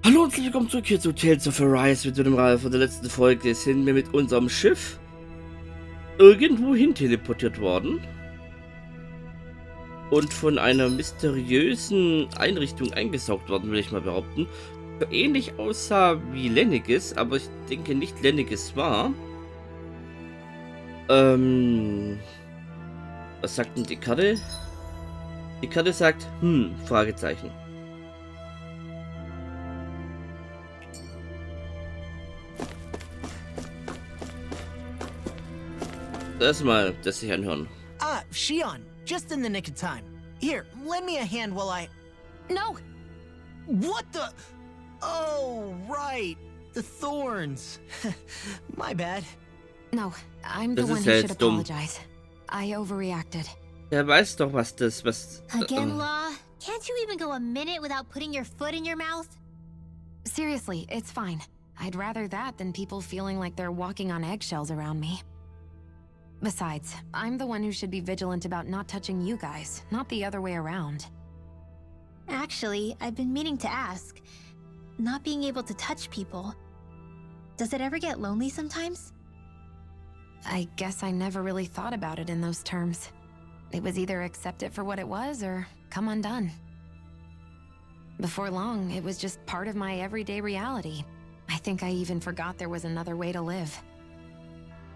Hallo und herzlich willkommen zurück hier zu Tales of Berseria. Mit dem Ralf von der letzten Folge sind wir mit unserem Schiff irgendwo hin teleportiert worden und von einer mysteriösen Einrichtung eingesaugt worden, will ich mal behaupten. So ähnlich aussah wie Lenniges, aber ich denke nicht Lenniges war. Was sagt denn die Karte? Die Karte sagt, Fragezeichen. Erstmal das sich anhören. Ah, Shion, just in the nick of time. Here, lend me a hand while I... No! What the... Oh, right. The thorns. My bad. No, I'm the Das one ist who ja should jetzt dumm. apologize. I overreacted. Er weiß doch, was... Again, Law? Can't you even go a minute without putting your foot in your mouth? Seriously, it's fine. I'd rather that than people feeling like they're walking on eggshells around me. Besides, I'm the one who should be vigilant about not touching you guys, not the other way around. Actually, I've been meaning to ask. Not being able to touch people, does it ever get lonely sometimes? I guess I never really thought about it in those terms. It was either accept it for what it was or come undone. Before long, it was just part of my everyday reality. I think I even forgot there was another way to live.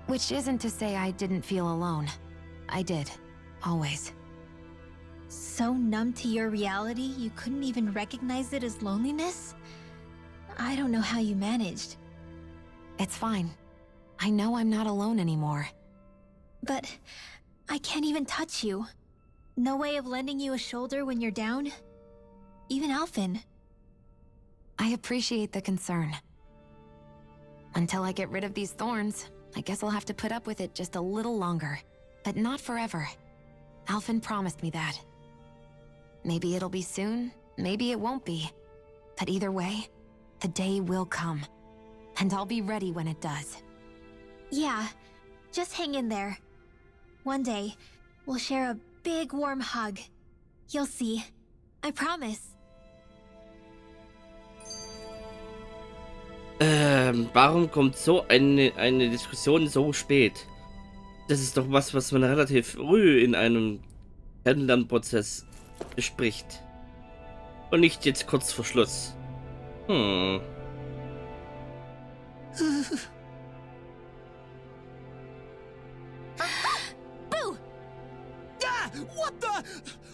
Which isn't to say I didn't feel alone. I did. Always. So numb to your reality, you couldn't even recognize it as loneliness? I don't know how you managed. It's fine. I know I'm not alone anymore. But I can't even touch you. No way of lending you a shoulder when you're down? Even Alphen. I appreciate the concern. Until I get rid of these thorns, I guess I'll have to put up with it just a little longer. But not forever. Alphen promised me that. Maybe it'll be soon, maybe it won't be. But either way, the day will come. And I'll be ready when it does. Yeah, just hang in there. One day, we'll share a big warm hug. You'll see. I promise. Warum kommt so eine Diskussion so spät? Das ist doch was man relativ früh in einem Kennenlernprozess bespricht. Und nicht jetzt kurz vor Schluss. Boo! Ah! What the?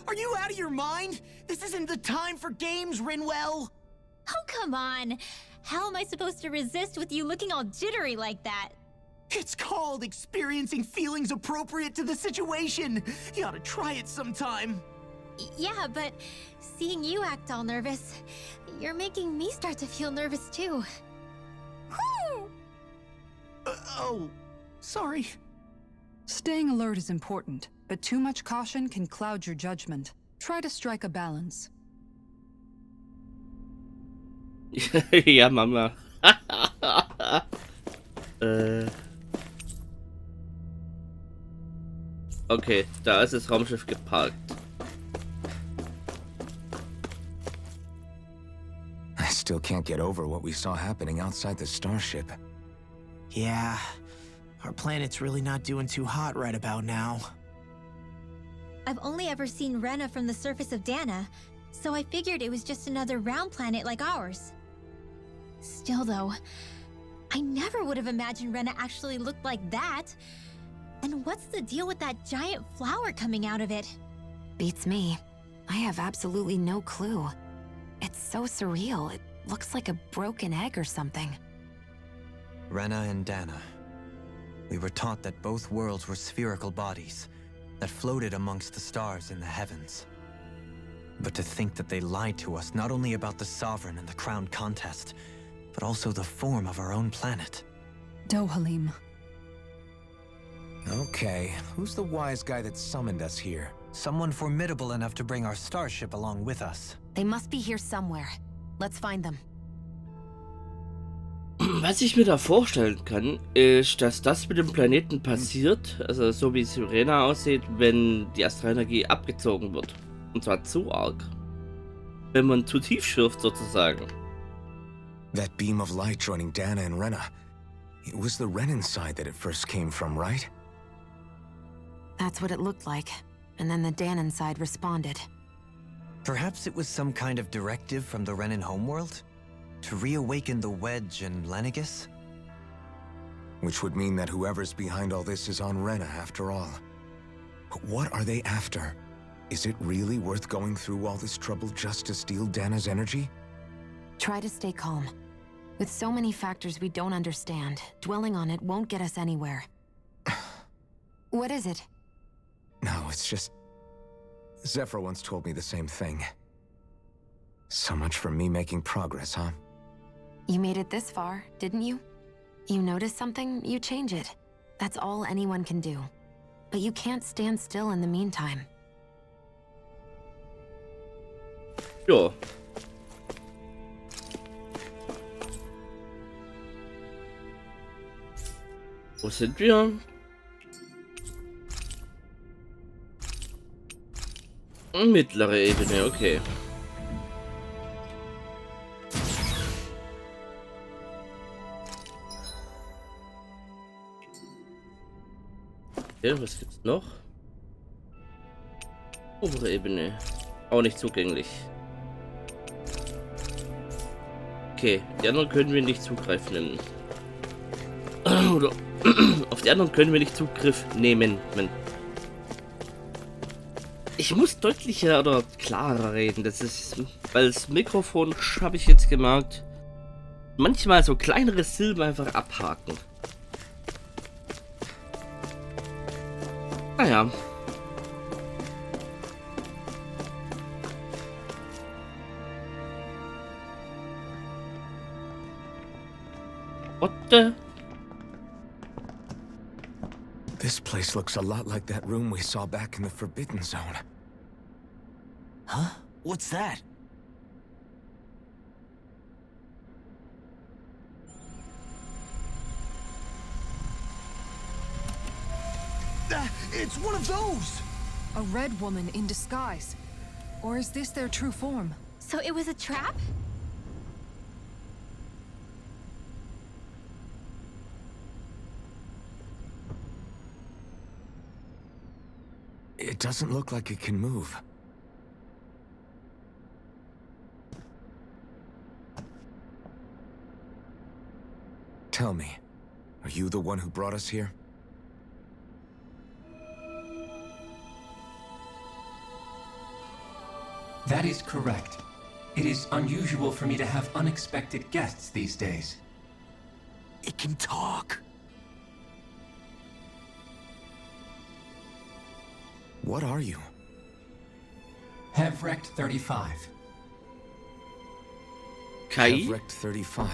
Are you out of your mind? This isn't the time for games, Rinwell! Oh, come on. How am I supposed to resist with you looking all jittery like that? It's called experiencing feelings appropriate to the situation. You ought to try it sometime. Yeah, but seeing you act all nervous, you're making me start to feel nervous too. Oh, sorry. Staying alert is important, but too much caution can cloud your judgment. Try to strike a balance. Ja, Mama. Okay, da ist das Raumschiff geparkt. I still can't get over what we saw happening outside the starship. Yeah, our planet's really not doing too hot right about now. I've only ever seen Rena from the surface of Dahna, so I figured it was just another round planet like ours. Still though, I never would have imagined Rena actually looked like that. And what's the deal with that giant flower coming out of it? Beats me. I have absolutely no clue. It's so surreal. It looks like a broken egg or something. Rena and Dahna. We were taught that both worlds were spherical bodies that floated amongst the stars in the heavens. But to think that they lied to us not only about the Sovereign and the Crown contest, but also the form of our own planet. Dohalim. Okay, who's the wise guy that summoned us here? Someone formidable enough to bring our starship along with us. They must be here somewhere. Let's find them. Was ich mir da vorstellen kann, ist, dass das mit dem Planeten passiert, also so wie Sirena aussieht, wenn die Astralenergie abgezogen wird. Und zwar zu arg. Wenn man zu tief schürft, sozusagen. That beam of light joining Dahna and Rena. It was the Renan side that it first came from, right? That's what it looked like. And then the Dahnan side responded. Perhaps it was some kind of directive from the Renan homeworld? To reawaken the Wedge and Lenegis? Which would mean that whoever's behind all this is on Rena after all. But what are they after? Is it really worth going through all this trouble just to steal Dana's energy? Try to stay calm. With so many factors we don't understand, dwelling on it won't get us anywhere. What is it? No, it's just... Zephyr once told me the same thing. So much for me making progress, huh? You made it this far, didn't you? You notice something, you change it. That's all anyone can do. But you can't stand still in the meantime. Ja. Wo sind wir? Mittlere Ebene, okay. Okay, was gibt's noch? Obere Ebene. Auch nicht zugänglich. Okay, die anderen können wir nicht zugreifen. Oder auf die anderen können wir nicht Zugriff nehmen. Ich muss deutlicher oder klarer reden. Das ist, weil das Mikrofon, habe ich jetzt gemerkt, manchmal so kleinere Silben einfach abhaken. Naja. What the? This place looks a lot like that room we saw back in the Forbidden Zone. Huh? What's that? It's one of those! A red woman in disguise. Or is this their true form? So it was a trap? It doesn't look like it can move. Tell me, are you the one who brought us here? That is correct. It is unusual for me to have unexpected guests these days. It can talk. What are you? Hevrekt-35. Kai? Hevrekt-35.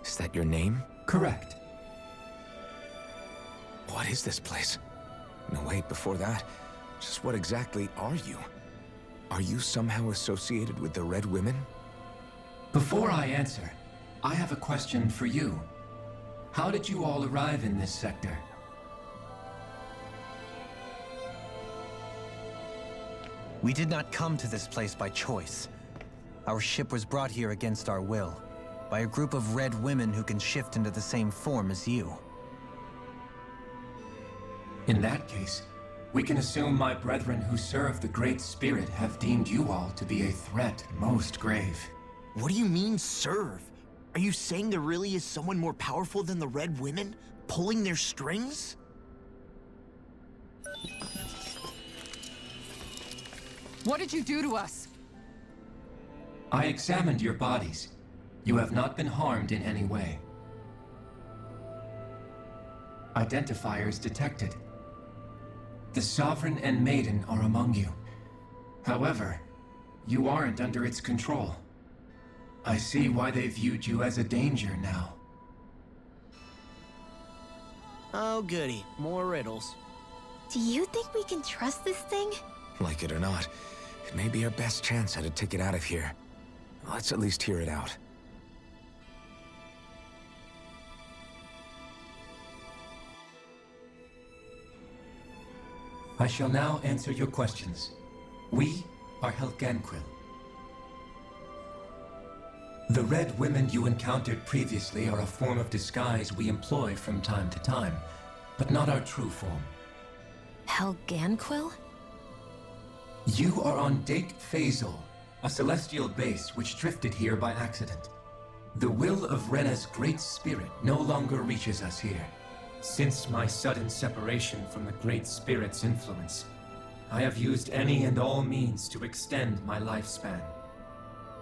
Is that your name? Correct. What is this place? No, wait, before that, just what exactly are you? Are you somehow associated with the Red Women? Before I answer, I have a question for you. How did you all arrive in this sector? We did not come to this place by choice. Our ship was brought here against our will, by a group of red women who can shift into the same form as you. In that case, we can assume my brethren who serve the Great Spirit have deemed you all to be a threat most grave. What do you mean, serve? Are you saying there really is someone more powerful than the Red Women, pulling their strings? What did you do to us? I examined your bodies. You have not been harmed in any way. Identifiers detected. The Sovereign and Maiden are among you. However, you aren't under its control. I see why they viewed you as a danger now. Oh, goody. More riddles. Do you think we can trust this thing? Like it or not, it may be our best chance at a ticket out of here. Let's at least hear it out. I shall now answer your questions. We are Helgenquil. The red women you encountered previously are a form of disguise we employ from time to time, but not our true form. Helganquil? You are on Dake Phasal, a celestial base which drifted here by accident. The will of Rena's great spirit no longer reaches us here. Since my sudden separation from the Great Spirit's influence, I have used any and all means to extend my lifespan.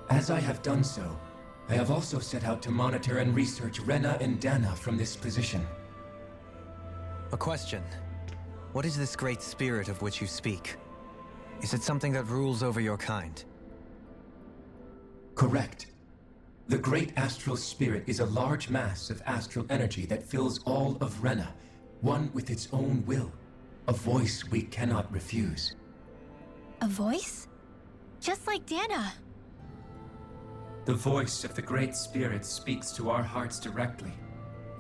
As I have done so, I have also set out to monitor and research Rena and Dana from this position. A question. What is this great spirit of which you speak? Is it something that rules over your kind? Correct. The great astral spirit is a large mass of astral energy that fills all of Rena, one with its own will, a voice we cannot refuse. A voice? Just like Dana. The voice of the Great Spirit speaks to our hearts directly,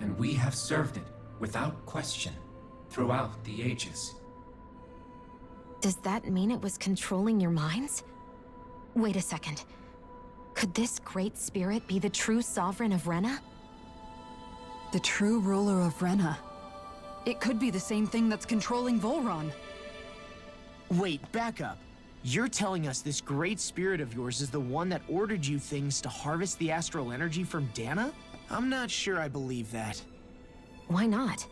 and we have served it, without question, throughout the ages. Does that mean it was controlling your minds? Wait a second. Could this great spirit be the true sovereign of Rena? The true ruler of Rena. It could be the same thing that's controlling Volron. Wait, back up. You're telling us this great spirit of yours is the one that ordered you things to harvest the astral energy from Dana? I'm not sure I believe that. Why not?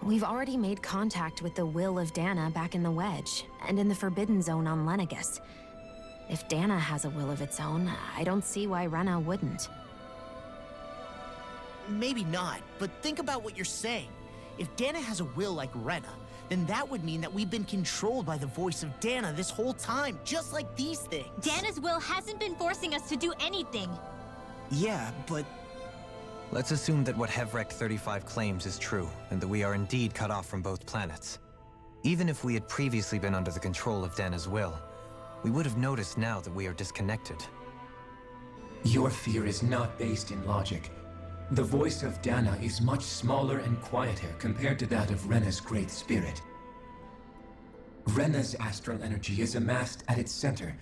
We've already made contact with the will of Dana back in the Wedge, and in the Forbidden Zone on Lenegus. If Dana has a will of its own, I don't see why Rena wouldn't. Maybe not, but think about what you're saying. If Dana has a will like Rena, then that would mean that we've been controlled by the voice of Dana this whole time, just like these things. Dana's will hasn't been forcing us to do anything. Yeah, but Let's assume that what Hevrekt-35 claims is true, and that we are indeed cut off from both planets. Even if we had previously been under the control of Dana's will, we would have noticed now that we are disconnected. Your fear is not based in logic. The voice of Dana is much smaller and quieter compared to that of Rena's great spirit. Rena's astral energy is amassed at its center,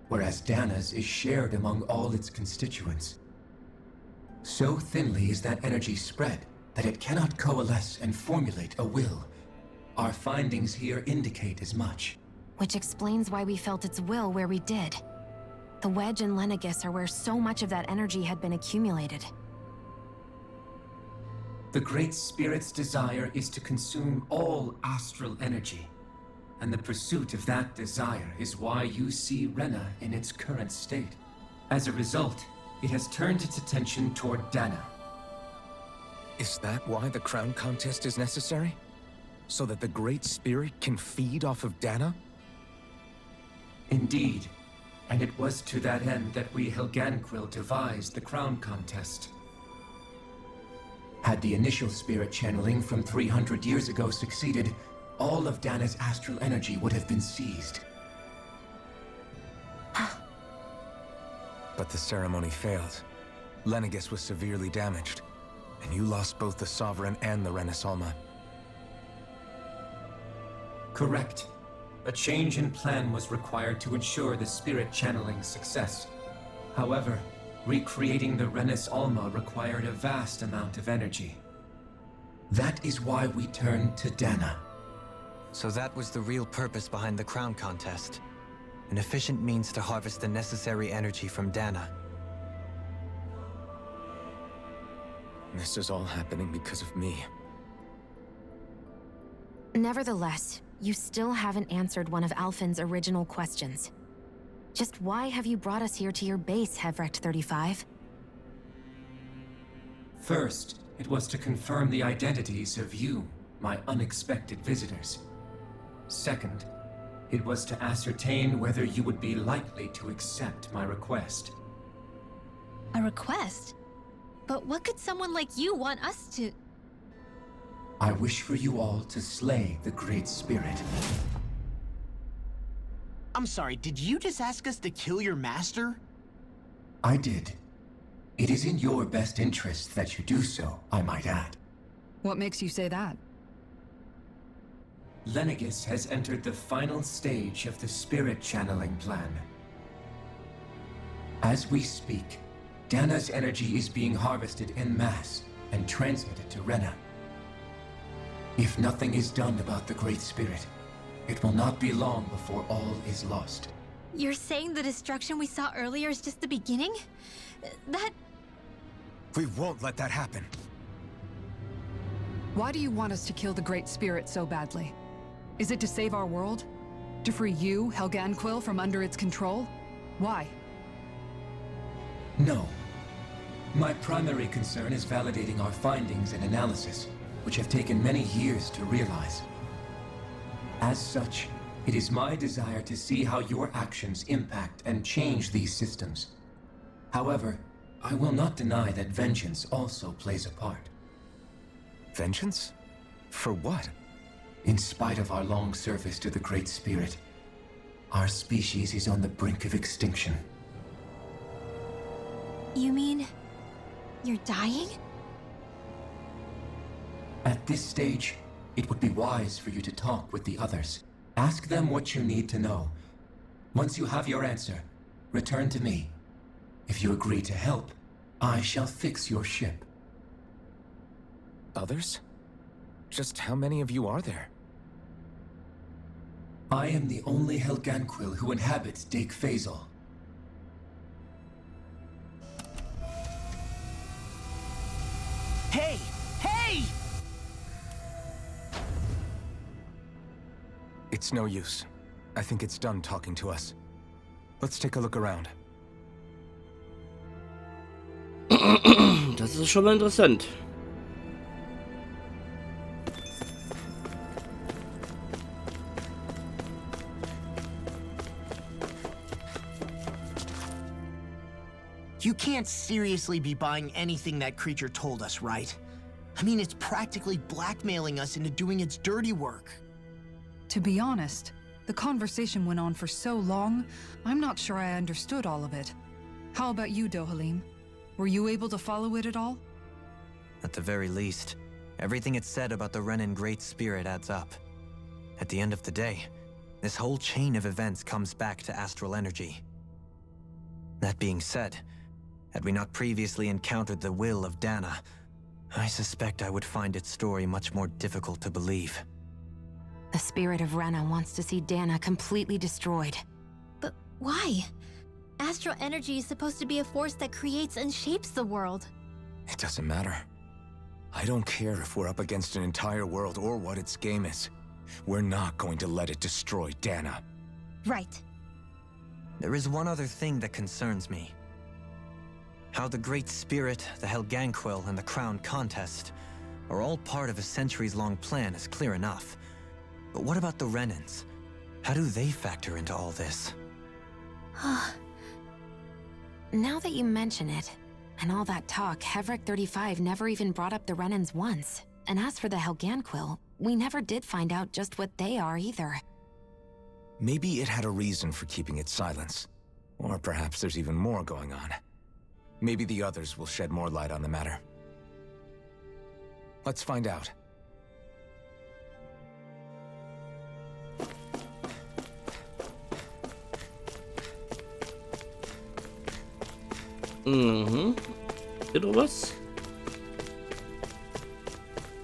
whereas Dana's is shared among all its constituents. So thinly is that energy spread that it cannot coalesce and formulate a will. Our findings here indicate as much. Which explains why we felt its will where we did. The Wedge and Lenegus are where so much of that energy had been accumulated. The Great Spirit's desire is to consume all astral energy, and the pursuit of that desire is why you see Rena in its current state. As a result, it has turned its attention toward Dana. Is that why the crown contest is necessary? So that the Great Spirit can feed off of Dana? Indeed, and it was to that end that we Helganquil devised the crown contest. Had the initial spirit channeling from 300 years ago succeeded, all of Dana's astral energy would have been seized. But the ceremony failed. Lenegus was severely damaged, and you lost both the Sovereign and the Renasalma. Correct. A change in plan was required to ensure the spirit channeling success. However, recreating the Renis Alma required a vast amount of energy. That is why we turned to Dana. So that was the real purpose behind the crown contest. An efficient means to harvest the necessary energy from Dana. This is all happening because of me. Nevertheless, you still haven't answered one of Alphen's original questions. Just why have you brought us here to your base, Hevrekt-35? First, it was to confirm the identities of you, my unexpected visitors. Second, it was to ascertain whether you would be likely to accept my request. A request? But what could someone like you want us to... I wish for you all to slay the Great Spirit. I'm sorry, did you just ask us to kill your master? I did. It is in your best interest that you do so, I might add. What makes you say that? Lenegus has entered the final stage of the spirit channeling plan. As we speak, Dana's energy is being harvested en masse and transmitted to Rena. If nothing is done about the Great Spirit, it will not be long before all is lost. You're saying the destruction we saw earlier is just the beginning? That... We won't let that happen. Why do you want us to kill the Great Spirit so badly? Is it to save our world? To free you, Helganquil, from under its control? Why? No. My primary concern is validating our findings and analysis, which have taken many years to realize. As such, it is my desire to see how your actions impact and change these systems. However, I will not deny that vengeance also plays a part. Vengeance? For what? In spite of our long service to the Great Spirit, our species is on the brink of extinction. You mean... you're dying? At this stage, it would be wise for you to talk with the others. Ask them what you need to know. Once you have your answer, return to me. If you agree to help, I shall fix your ship. Others? Just how many of you are there? I am the only Helganquil who inhabits Dake Phasal. Hey! Hey! It's no use. I think it's done talking to us. Let's take a look around. Das ist schon mal interessant. You can't seriously be buying anything that creature told us, right? I mean, it's practically blackmailing us into doing its dirty work. To be honest, the conversation went on for so long, I'm not sure I understood all of it. How about you, Dohalim? Were you able to follow it at all? At the very least, everything it said about the Renan Great Spirit adds up. At the end of the day, this whole chain of events comes back to astral energy. That being said, had we not previously encountered the will of Dahna, I suspect I would find its story much more difficult to believe. The spirit of Rena wants to see Dahna completely destroyed. But why? Astral energy is supposed to be a force that creates and shapes the world. It doesn't matter. I don't care if we're up against an entire world or what its game is. We're not going to let it destroy Dahna. Right. There is one other thing that concerns me. How the Great Spirit, the Helganquil, and the Crown Contest are all part of a centuries-long plan is clear enough. But what about the Renans? How do they factor into all this? Now that you mention it, and all that talk, Hevrekt-35 never even brought up the Renans once. And as for the Helganquil, we never did find out just what they are either. Maybe it had a reason for keeping its silence. Or perhaps there's even more going on. Maybe the others will shed more light on the matter. Let's find out. Mhm. Hier noch was?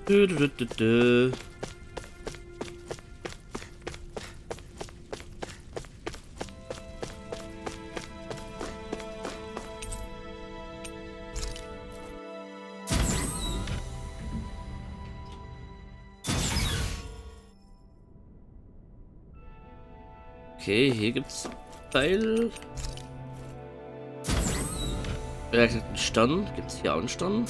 Dö, dö, dö, dö. Okay, hier gibt's Teil. Ja, einen Stern. Gibt's hier auch einen Stern?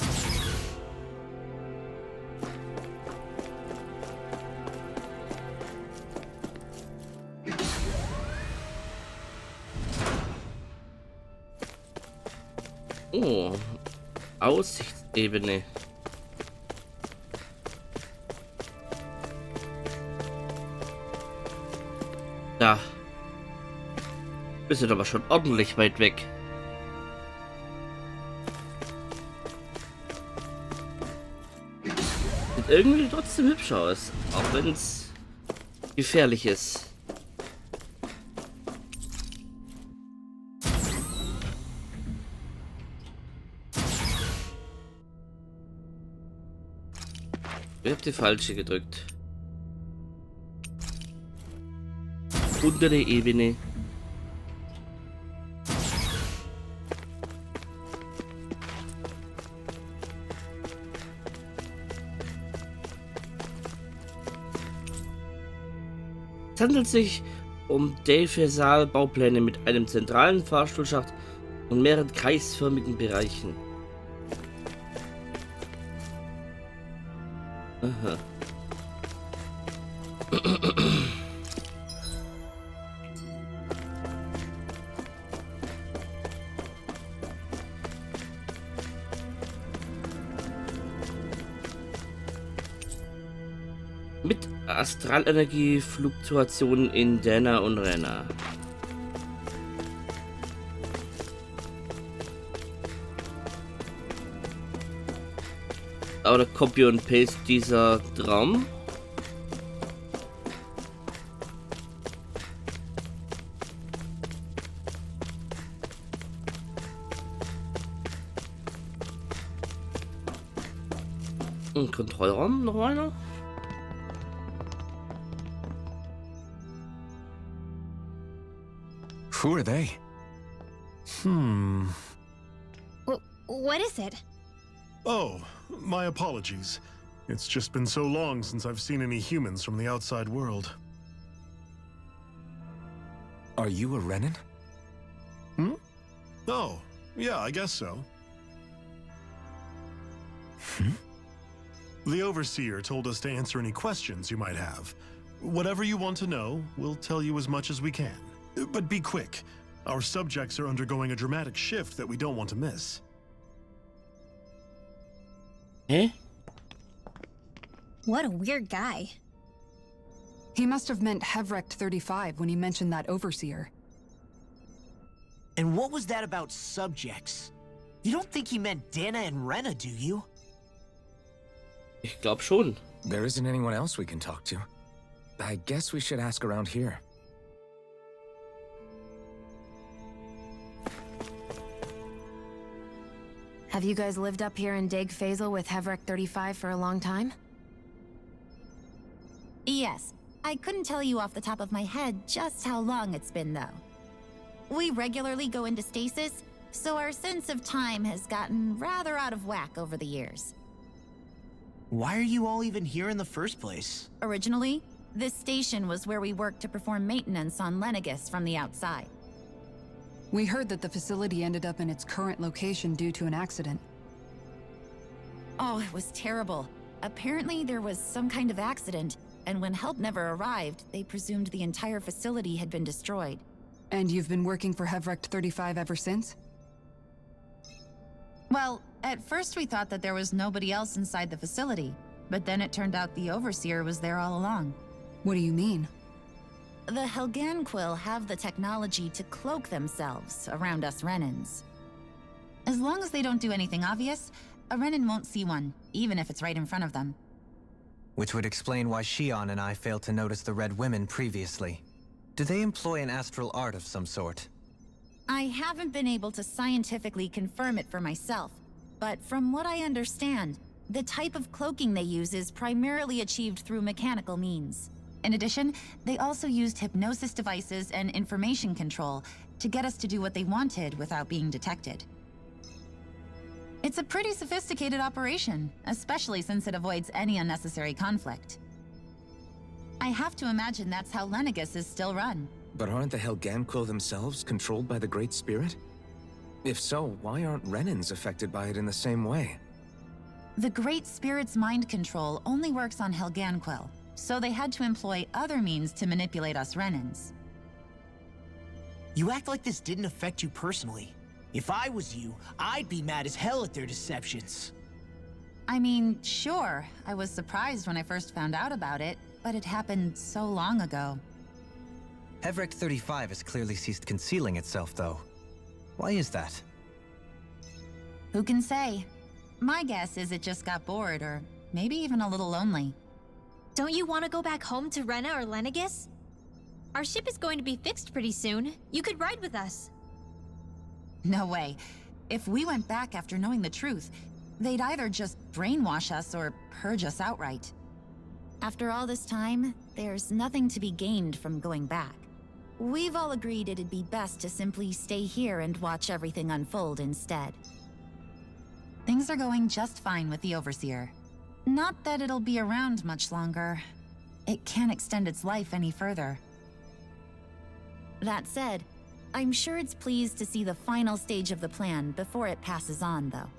Oh, Aussichtsebene. Da. Wir sind aber schon ordentlich weit weg. Sieht irgendwie trotzdem hübsch aus, auch wenn es gefährlich ist. Ich habe die falsche gedrückt. Untere Ebene. Es handelt sich um Baupläne mit einem zentralen Fahrstuhlschacht und mehreren kreisförmigen Bereichen. Aha. Mit Astralenergie-Fluktuationen in Dahna und Rena. Oder Copy und Paste dieser Traum. Ein Kontrollraum noch einer. Who are they? What is it? Oh, my apologies. It's just been so long since I've seen any humans from the outside world. Are you a Renan? Oh, yeah, I guess so. The Overseer told us to answer any questions you might have. Whatever you want to know, we'll tell you as much as we can. But be quick. Our subjects are undergoing a dramatic shift that we don't want to miss. Hä? What a weird guy. He must have meant Hevrekt-35 when he mentioned that Overseer. And what was that about subjects? You don't think he meant Dana and Rena, do you? Ich glaube schon. There isn't anyone else we can talk to. I guess we should ask around here. Have you guys lived up here in Deg Faisal with Hevrekt-35 for a long time? Yes. I couldn't tell you off the top of my head just how long it's been, though. We regularly go into stasis, so our sense of time has gotten rather out of whack over the years. Why are you all even here in the first place? Originally, this station was where we worked to perform maintenance on Lenegis from the outside. We heard that the facility ended up in its current location due to an accident. Oh, it was terrible. Apparently there was some kind of accident, and when help never arrived, they presumed the entire facility had been destroyed. And you've been working for Hevrekt-35 ever since? Well, at first we thought that there was nobody else inside the facility, but then it turned out the Overseer was there all along. What do you mean? The Helganquil have the technology to cloak themselves around us Renans. As long as they don't do anything obvious, a Renan won't see one, even if it's right in front of them. Which would explain why Shion and I failed to notice the Red Women previously. Do they employ an astral art of some sort? I haven't been able to scientifically confirm it for myself, but from what I understand, the type of cloaking they use is primarily achieved through mechanical means. In addition, they also used hypnosis devices and information control to get us to do what they wanted without being detected. It's a pretty sophisticated operation, especially since it avoids any unnecessary conflict. I have to imagine that's how Lenegis is still run. But aren't the Helganquil themselves controlled by the Great Spirit? If so, why aren't Renans affected by it in the same way? The Great Spirit's mind control only works on Helganquil, so they had to employ other means to manipulate us Renans. You act like this didn't affect you personally. If I was you, I'd be mad as hell at their deceptions. I mean, sure, I was surprised when I first found out about it, but it happened so long ago. Hevrekt-35 has clearly ceased concealing itself, though. Why is that? Who can say? My guess is it just got bored, or maybe even a little lonely. Don't you want to go back home to Rena or Lenegis? Our ship is going to be fixed pretty soon. You could ride with us. No way. If we went back after knowing the truth, They'd either just brainwash us or purge us outright. After all this time, there's nothing to be gained from going back. We've all agreed it'd be best to simply stay here and watch everything unfold instead. Things are going just fine with the Overseer. Not that it'll be around much longer. It can't extend its life any further. That said, I'm sure it's pleased to see the final stage of the plan before it passes on, though.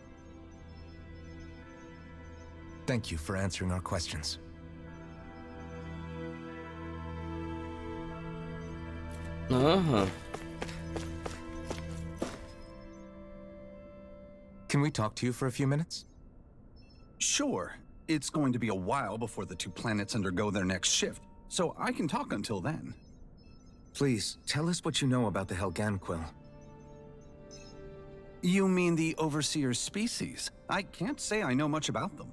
Thank you for answering our questions. Aha. Can we talk to you for a few minutes? Sure. It's going to be a while before the two planets undergo their next shift, so I can talk until then. Please, tell us what you know about the Helganquil. You mean the Overseer's species? I can't say I know much about them.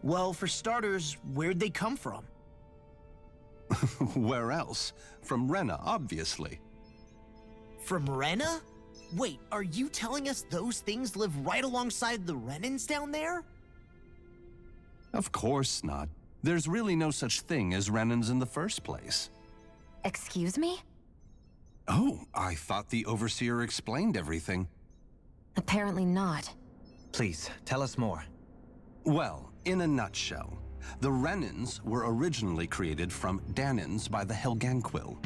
Well, for starters, where'd they come from? Where else? From Rena, obviously. From Rena? Wait, are you telling us those things live right alongside the Renans down there? Of course not. There's really no such thing as Renans in the first place. Excuse me? Oh, I thought the Overseer explained everything. Apparently not. Please, tell us more. Well, in a nutshell, the Renans were originally created from Danans by the Helganquil.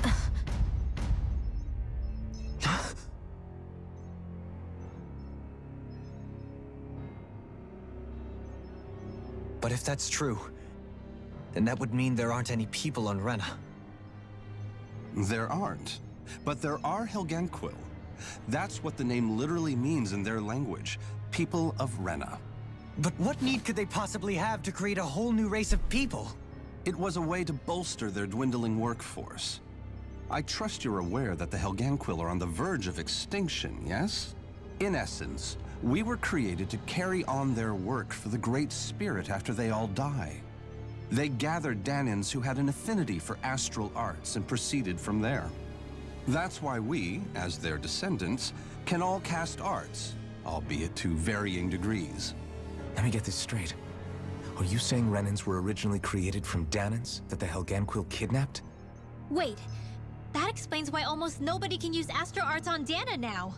But if that's true, then that would mean there aren't any people on Rena. There aren't, but there are Helganquil. That's what the name literally means in their language, people of Rena. But what need could they possibly have to create a whole new race of people? It was a way to bolster their dwindling workforce. I trust you're aware that the Helganquil are on the verge of extinction, yes? In essence, we were created to carry on their work for the Great Spirit after they all die. They gathered Danans who had an affinity for astral arts and proceeded from there. That's why we, as their descendants, can all cast arts, albeit to varying degrees. Let me get this straight. Are you saying Renans were originally created from Danans that the Helganquil kidnapped? Wait, that explains why almost nobody can use astral arts on Dahna now.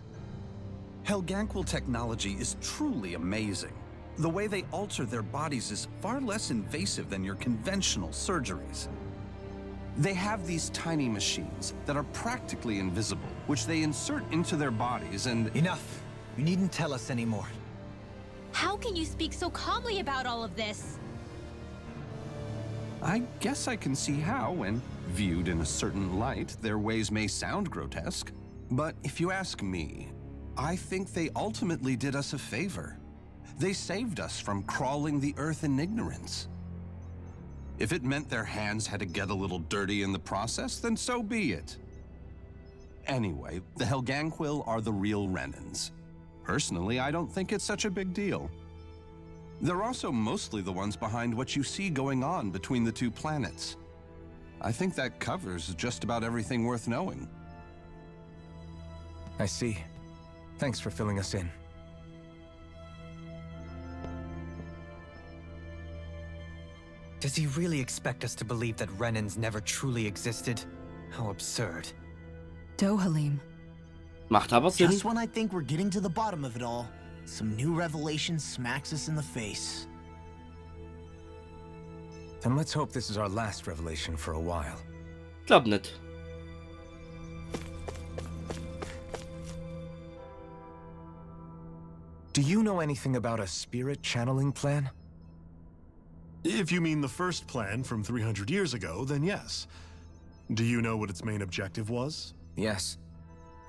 Helganquil technology is truly amazing. The way they alter their bodies is far less invasive than your conventional surgeries. They have these tiny machines that are practically invisible, which they insert into their bodies and— Enough! You needn't tell us anymore. How can you speak so calmly about all of this? I guess I can see how, when viewed in a certain light, their ways may sound grotesque. But if you ask me, I think they ultimately did us a favor. They saved us from crawling the earth in ignorance. If it meant their hands had to get a little dirty in the process, then so be it. Anyway, the Helganquil are the real Renans. Personally, I don't think it's such a big deal. They're also mostly the ones behind what you see going on between the two planets. I think that covers just about everything worth knowing. I see. Thanks for filling us in. Does he really expect us to believe that Renans never truly existed? How absurd. Dohalim. Macht aber Sinn. Just when I think we're getting to the bottom of it all, some new revelation smacks us in the face. Then let's hope this is our last revelation for a while. Glaub nicht. Do you know anything about a spirit channeling plan? If you mean the first plan from 300 years ago, then yes. Do you know what its main objective was? Yes.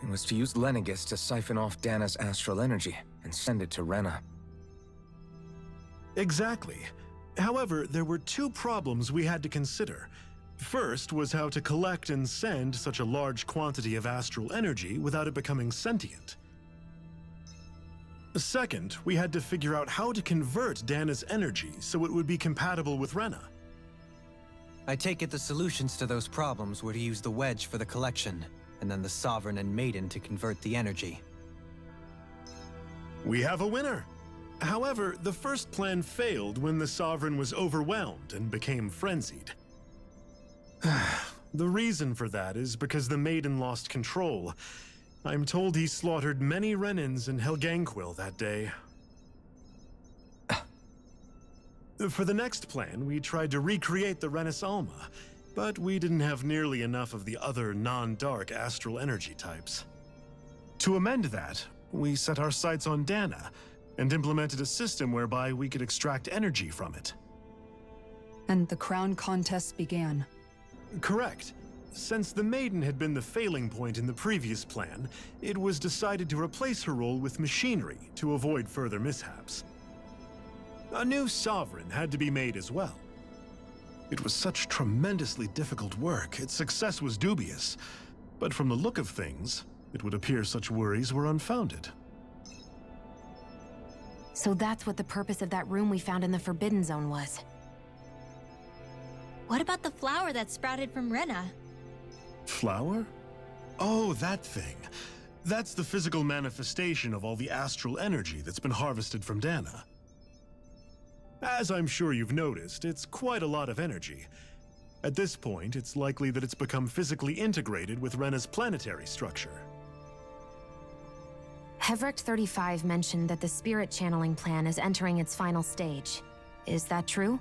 It was to use Lenegis to siphon off Dana's astral energy and send it to Rena. Exactly. However, there were two problems we had to consider. First was how to collect and send such a large quantity of astral energy without it becoming sentient. Second, we had to figure out how to convert Dana's energy so it would be compatible with Rena. I take it the solutions to those problems were to use the wedge for the collection, and then the Sovereign and Maiden to convert the energy. We have a winner. However, the first plan failed when the Sovereign was overwhelmed and became frenzied. The reason for that is because the Maiden lost control. I'm told he slaughtered many Renans in Helganquil that day. For the next plan, we tried to recreate the Renis Alma, but we didn't have nearly enough of the other non-dark astral energy types. To amend that, we set our sights on Dahna and implemented a system whereby we could extract energy from it. And the crown contests began. Correct. Since the Maiden had been the failing point in the previous plan, it was decided to replace her role with machinery to avoid further mishaps. A new Sovereign had to be made as well. It was such tremendously difficult work, its success was dubious. But from the look of things, it would appear such worries were unfounded. So that's what the purpose of that room we found in the Forbidden Zone was. What about the flower that sprouted from Rena? Flower? Oh, that thing. That's the physical manifestation of all the astral energy that's been harvested from Dahna. As I'm sure you've noticed, it's quite a lot of energy. At this point, it's likely that it's become physically integrated with Rena's planetary structure. Hevrekt-35 mentioned that the spirit channeling plan is entering its final stage. Is that true?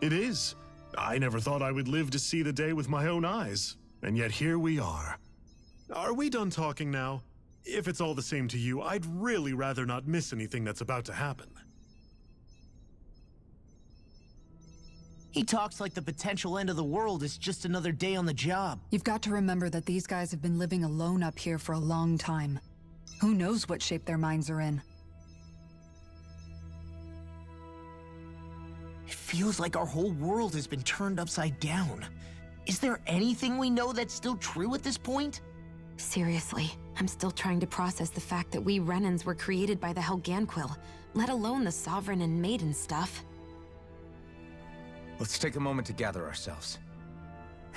It is. I never thought I would live to see the day with my own eyes, and yet here we are. Are we done talking now? If it's all the same to you, I'd really rather not miss anything that's about to happen. He talks like the potential end of the world is just another day on the job. You've got to remember that these guys have been living alone up here for a long time. Who knows what shape their minds are in? It feels like our whole world has been turned upside down. Is there anything we know that's still true at this point? Seriously, I'm still trying to process the fact that we Renans were created by the Helganquil, let alone the Sovereign and Maiden stuff. Let's take a moment to gather ourselves.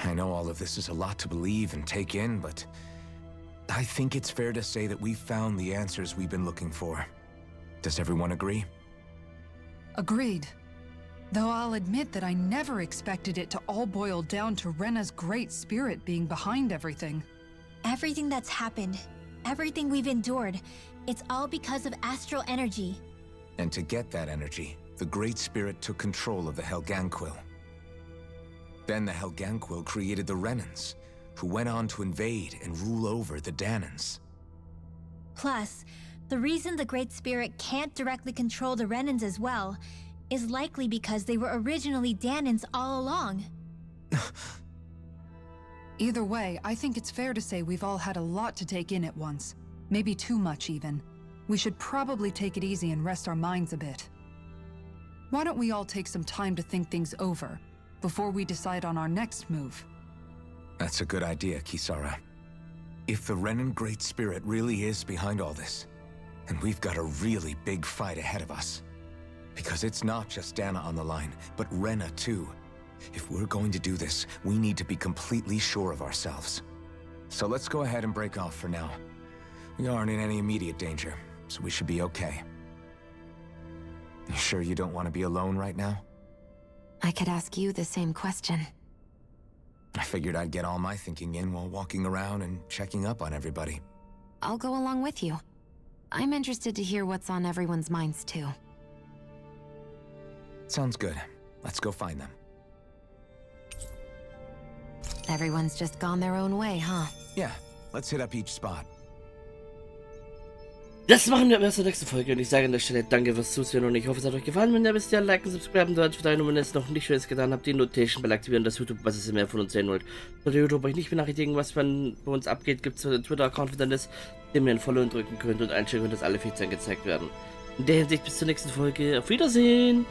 I know all of this is a lot to believe and take in, but I think it's fair to say that we've found the answers we've been looking for. Does everyone agree? Agreed. Though I'll admit that I never expected it to all boil down to Rena's great spirit being behind everything. Everything that's happened, everything we've endured, it's all because of astral energy. And to get that energy, the Great Spirit took control of the Helganquil. Then the Helganquil created the Renans, who went on to invade and rule over the Dahnans. Plus, the reason the Great Spirit can't directly control the Renans as well is likely because they were originally Dahnans all along. Either way, I think it's fair to say we've all had a lot to take in at once. Maybe too much, even. We should probably take it easy and rest our minds a bit. Why don't we all take some time to think things over, before we decide on our next move? That's a good idea, Kisara. If the Renan Great Spirit really is behind all this, then we've got a really big fight ahead of us. Because it's not just Dahna on the line, but Rena too. If we're going to do this, we need to be completely sure of ourselves. So let's go ahead and break off for now. We aren't in any immediate danger, so we should be okay. You sure you don't want to be alone right now? I could ask you the same question. I figured I'd get all my thinking in while walking around and checking up on everybody. I'll go along with you. I'm interested to hear what's on everyone's minds too. Sounds good. Let's go find them. Everyone's just gone their own way, huh? Yeah, let's hit up each spot. Das machen wir erst in der nächsten Folge und ich sage an der Stelle danke fürs Zusehen und ich hoffe es hat euch gefallen. Wenn ihr wisst, ja, liken, subscriben, Deutsch, werden und wenn ihr es noch nicht schon getan habt, die Notification Bell aktivieren, dass YouTube, was ihr mehr von uns sehen wollt. Sollte YouTube euch nicht benachrichtigen, was bei uns abgeht, gibt es einen Twitter-Account für das, den ihr ein Follow drücken könnt und einstellen könnt, dass alle Feeds angezeigt werden. In der Hinsicht bis zur nächsten Folge. Auf Wiedersehen!